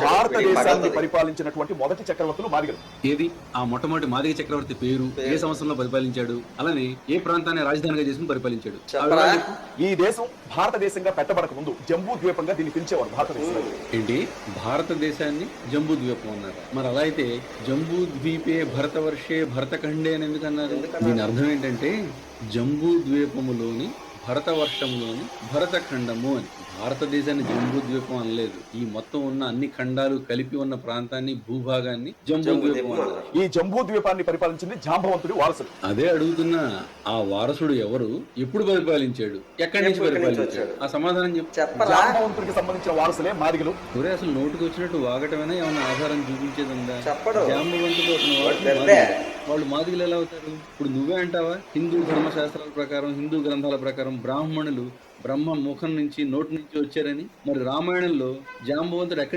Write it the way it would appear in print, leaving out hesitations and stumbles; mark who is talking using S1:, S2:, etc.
S1: భారతదేశాన్ని పరిపాలించినటువంటి మొదటి చక్రవర్తులు మాదిగలు.
S2: ఏది ఆ మొట్టమొదటి మాదిగ చక్రవర్తి పేరు, ఏ సంవత్సరంలో పరిపాలించాడు, అలానే ఏ ప్రాంతాన్ని రాజధానిగా చేసుకుని పరిపాలించాడు?
S1: ఈ దేశం భారతదేశంగా పెట్టబడక ముందు జంబూ ద్వీపంగా దీన్ని పిలిచేవారు భారతదేశం.
S2: ఏంటి భారతదేశాన్ని జంబూ ద్వీపం అన్నారు? మరి అలా అయితే జంబూ ద్వీపే భరతవర్షే భరతఖండే అని ఎందుకు అన్నారు? దీని అర్థం ఏంటంటే జంబూ ద్వీపములోని భరతవర్షంలోని భరతఖండము అని. భారతదేశాన్ని జంబూ ద్వీపం అనలేదు. ఈ మొత్తం ఉన్న అన్ని ఖండాలు కలిపి ఉన్న ప్రాంతాన్ని, భూభాగాన్ని జంబూ ద్వీపం అన్నారు.
S1: ఈ జంబూ ద్వీపాన్ని పరిపాలించింది జాంబవంతుడి వారసుడు.
S2: అదే అడుగుతున్నా, ఆ వారసుడు ఎవరు, ఎప్పుడు పరిపాలించాడు, ఎక్కడి నుంచి పరిపాలించాడు? ఆ సమాధానం చెప్పు.
S1: జాంబవంతుడికి సంబంధించిన వారసులే మాదిగలు.
S2: ఒరే అసలు నోటుకు వచ్చినట్టు వాగటమైనా ఏమన్నా ఆధారం చూపించేది ఉందా? జాంబవంతుడు వాళ్ళు మాదిగలు ఎలా అవుతారు? ఇప్పుడు నువ్వే అంటావా? హిందూ ధర్మశాస్త్రాల ప్రకారం, హిందూ గ్రంథాల ప్రకారం బ్రాహ్మణులు బ్రహ్మ ముఖం నుంచి, నోటి నుంచి వచ్చారని. మరి రామాయణంలో జాంబవంతుడు ఎక్కడి